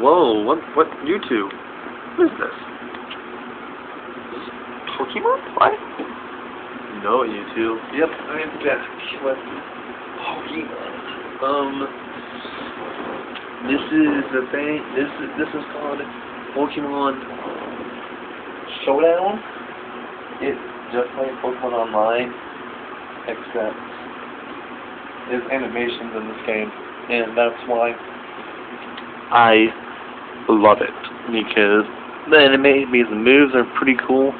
Whoa, what YouTube? What is this? Pokemon? What? No, YouTube. Yep, I am back with Pokemon. This is the thing, this is called Pokemon Showdown. It's just like Pokemon Online, except there's animations in this game, and that's why I love it, because the moves are pretty cool,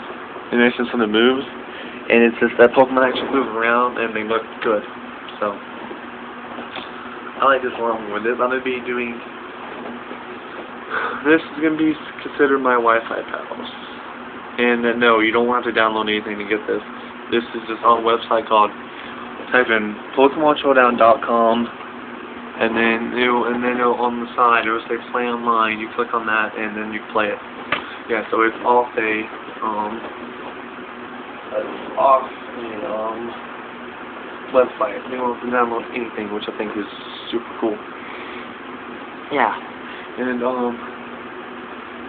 animations from the moves, and it's just that Pokemon actually move around and they look good. So I like this along with this. I'm going to be doing, this is going to be considered my Wi-Fi pals. And no, you don't have to download anything to get this. This is just on a website called, type in PokemonShowdown.com, and then it'll, on the side it'll say play online. You click on that and then you play it. Yeah, so it's off a website. You don't have to download anything, which I think is super cool. Yeah, and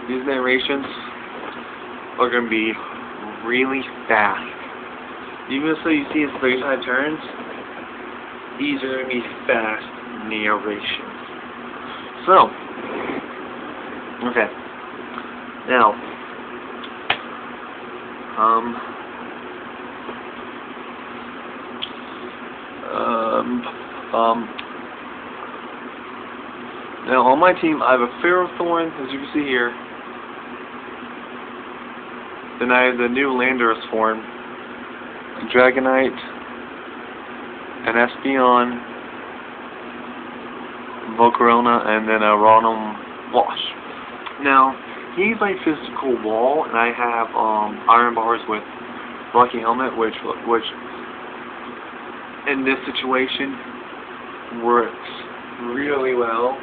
these narrations are going to be really fast. Even so you see it's 35 turns, these are going to be fast narrations. So, okay. Now, now on my team I have a Ferrothorn, as you can see here. Then I have the new Landorus form, Dragonite, an Espeon, Volcarona, and then a Rotom Wash. Now, he's my physical wall, and I have Iron Bars with Rocky Helmet, which in this situation works really well.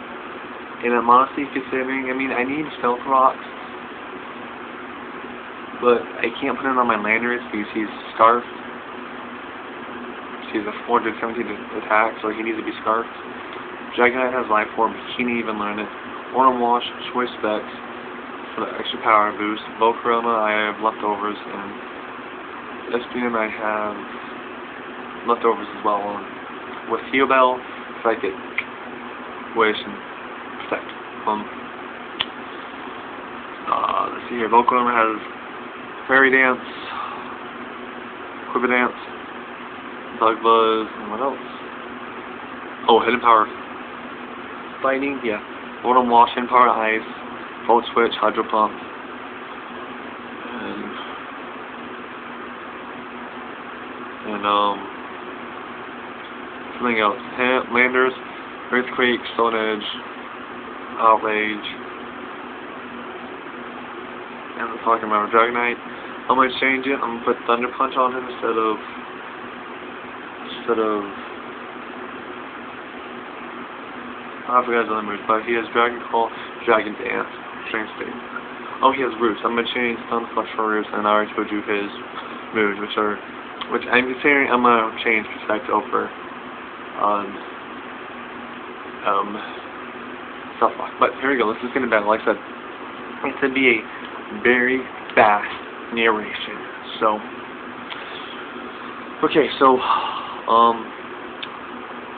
And I'm honestly considering, I mean, I need Stealth Rocks, but I can't put it on my Landorus because he's Scarfed. He's a 417 attack, so he needs to be Scarfed. Dragonite has Life Orb, but he can't even learn it. Rotom Wash, Choice Specs for the extra power boost. Volcarona, I have leftovers, and Espeon, I have leftovers as well. With Heal Bell, Psychic, Wish, and Protect. Let's see here. Volcarona has Fairy Dance, Quiver Dance, Bug Buzz, and what else? Oh, Hidden Power. Fighting, yeah. Rotom Wash, Hidden Power Ice, Volt Switch, Hydro Pump, and something else. Landers, Earthquake, Stone Edge, Outrage, and I'm talking about Dragonite. I'm gonna change it. I'm gonna put Thunder Punch on him instead of I forgot his other moves, but he has Dragon Claw, Dragon Dance, Strength State. Oh, he has Roots. I'm gonna change Stun Flush for Roots, and I already told you his moves, which I'm considering I'm gonna change Protect over Stealth Rock. But here we go. Let's just get into battle. Like I said, it's gonna be a very fast narration. So, okay, so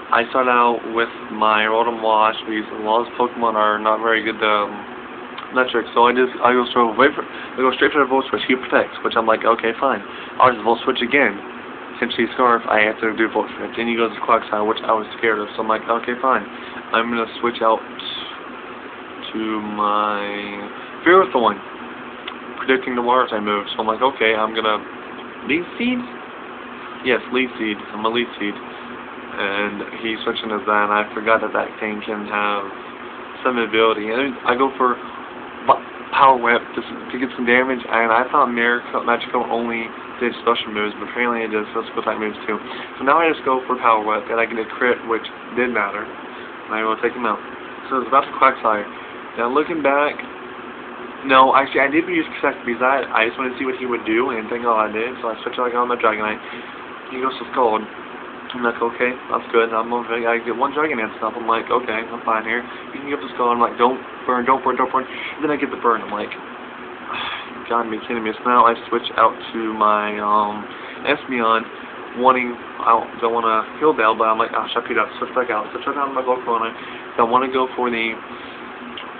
I start out with my Rotom Wash because a lot of Pokemon are not very good metrics, so I go straight for the Volt Switch. He protects, which I'm like, okay, fine. I'll just Volt Switch again. Since he's Scarf, I have to do Volt Switch. Then he goes to Quagsire, which I was scared of, so I'm like, okay, fine. I'm gonna switch out to my Ferrothorn, predicting the water type move. So I'm like, okay, I'm gonna Leaf Seed. Yes, Leaf Seed. I'm a Leaf Seed. And he's switching to that, and I forgot that that thing can have some ability. And I go for Power Whip to get some damage, and I thought Magikarp only did special moves, but apparently it does physical type moves too. So now I just go for Power Whip, and I get a crit, which did matter, and I will take him out. So it's about to Quagsire. Now looking back, no, actually I did use Protect because I just wanted to see what he would do, and thank God I did, so I switched out on my Dragonite. He goes to Scald. I'm like, okay, that's good. I get one dragon dance up. I'm like, okay, I'm fine here. You can give the skull. I'm like, don't burn, don't burn, don't burn. And then I get the burn. I'm like, you gotta be kidding me. So now I switch out to my Espeon, don't want to heal Bell, but I'm like, oh, shut it up, switch back out. Switch back out to my Gold Corona. So I want to go for the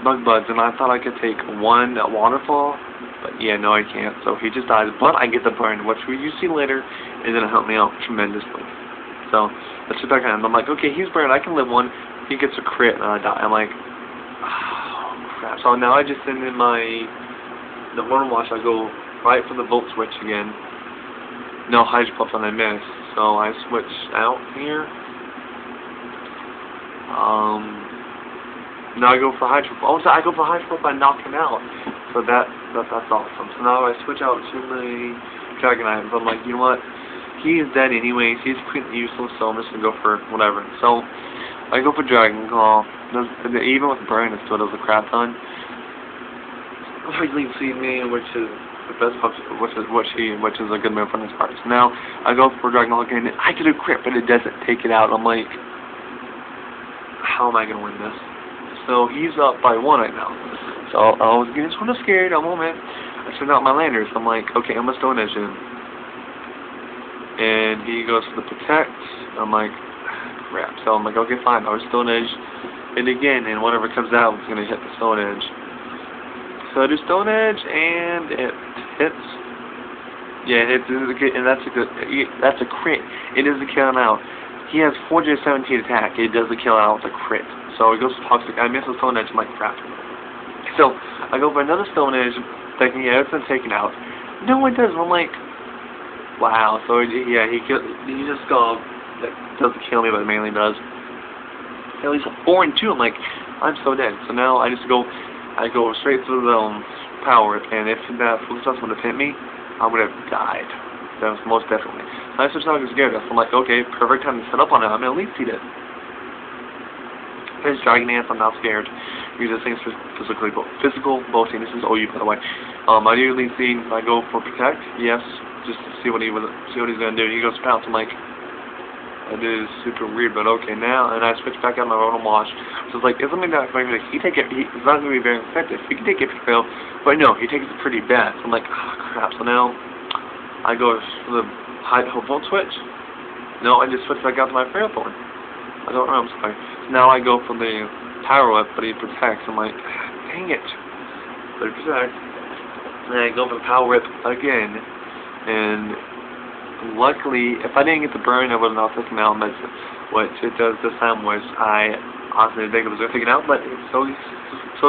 Bug Buds, and I thought I could take one waterfall, but yeah, no, I can't. So he just dies, but I get the burn, which you see later is gonna help me out tremendously. So let's get back on him. I'm like, okay, he's burned. I can live one. He gets a crit, and I die. I'm like, oh, crap. So now I just send in the Horn Wash. I go right for the Volt Switch again. No Hydro Pump, and I miss. So I switch out here. Now I go for Hydro Pump. Oh, so I go for Hydro Pump. I knock him out. So that's awesome. So now I switch out to my Dragonite. I'm like, you know what? He is dead anyways. He's completely useless, so I'm just gonna go for whatever. So I go for Dragon Claw. Even with burn, it still does a crap ton. Lead Seed me, which is the best pup, which is a good move from his cards. Now I go for Dragon Claw again. I get a crit, but it doesn't take it out. I'm like, how am I gonna win this? So he's up by 1 right now. So I was getting sort of scared a moment. I sent out my Landers. I'm like, okay, I'm gonna Stone Edge him. And he goes for the Protect. I'm like, crap. So I'm like, okay, fine. I'll Stone Edge it again, and whatever comes out is going to hit the Stone Edge. So I do Stone Edge, and it hits. Yeah, and that's a crit. It is a kill out. He has 417 attack. It does a kill out with a crit. So it goes to Toxic. I miss the Stone Edge. I'm like, crap. So I go for another Stone Edge, thinking, yeah, it's been taken out. No, it doesn't. I'm like, wow, so yeah, he's a skull that doesn't kill me, but it mainly does. At least 4 and 2. I'm like, I'm so dead. So now I go straight through the power, and if that Focus would have hit me, I would have died. That was most definitely. So I switched out to Gyarados. I'm like, okay, perfect time to set up on it. I'm gonna Elite Seed it. There's Dragon Dance. I'm not scared. Use this thing's physical bolting. This is OU, by the way. I do Elite Seed. I go for Protect. Yes. Just to see what he's gonna do. He goes Pounce. I'm like, that is super weird, but okay now. And I switch back out my Rotom Wash. So it's like, it's something that it's not gonna be very effective. He can take it if he fails, but no, he takes it pretty bad. So I'm like, oh crap. So now I go for the Volt Switch. No, I just switch back out to my Ferrothorn. I'm sorry. So now I go for the Power Whip, but he protects. I'm like, dang it. But he protects. And I go for the Power Whip again. And luckily, if I didn't get the burn, I would have not taken out medicine. What it does this time was I honestly didn't think it was going to take it out, but it's so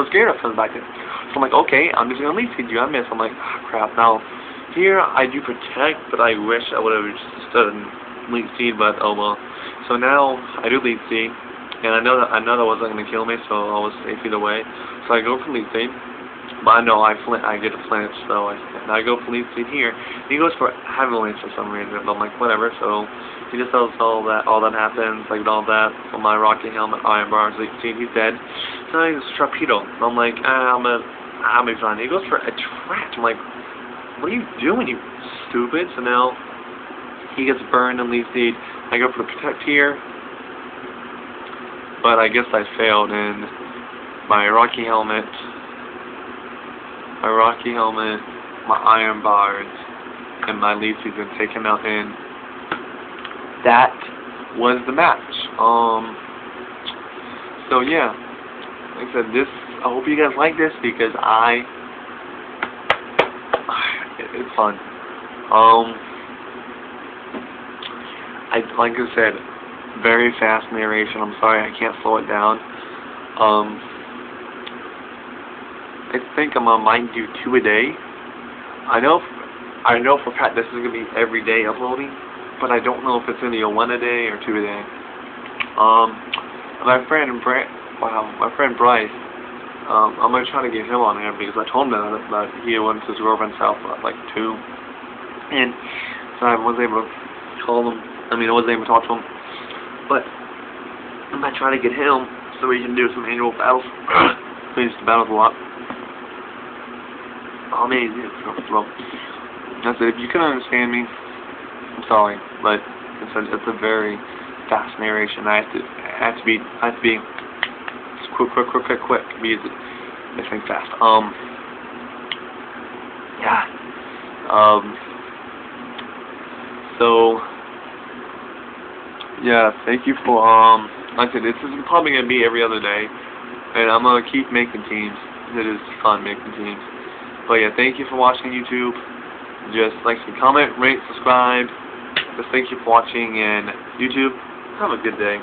scared of comes back in. So I'm like, okay, I'm just going to Elite Seed you. I miss. I'm like, oh, crap. Now, here I do Protect, but I wish I would have just done Elite Seed, but oh well. So now I do Elite Seed, and I know that wasn't going to kill me, so I was 8 feet away. So I go for Elite Seed. But I know I get a flinch, so I go for Elite Seed here. He goes for Avalanche for some reason, but I'm like, whatever. So he just tells all that happens, like all that for my Rocky Helmet, Iron Bars, Elite Seed, he's dead. So now he's Torpedo. I'm like, I'll be fine. He goes for a Attract. I'm like, what are you doing, you stupid? So now he gets burned in Elite Seed. I go for the Protect here, but I guess I failed, and my Rocky Helmet, my Iron Bars, and my Elite Seed and take him out, and that was the match. So yeah, like I said, I hope you guys like this because it's fun. Like I said, very fast narration. I'm sorry, I can't slow it down. I think I'm gonna mind do 2 a day. I know for a fact this is gonna be every day uploading, but I don't know if it's gonna be a 1 a day or 2 a day. My friend Bryce, I'm gonna try to get him on here because I told him that he went to his girlfriend's house at like 2, and so I wasn't able to call him. I wasn't able to talk to him, but I'm gonna try to get him so we can do some annual battles. We used to battle a lot. Amazing. Well, that's it. If you can understand me, I'm sorry, but it's a very fast narration. I have to be quick because it makes things fast. Yeah. So yeah, thank you for like I said, this is probably gonna be every other day, and I'm gonna keep making teams. It is fun making teams. But yeah, thank you for watching YouTube. Just like to comment, rate, subscribe. Just thank you for watching, and YouTube, have a good day.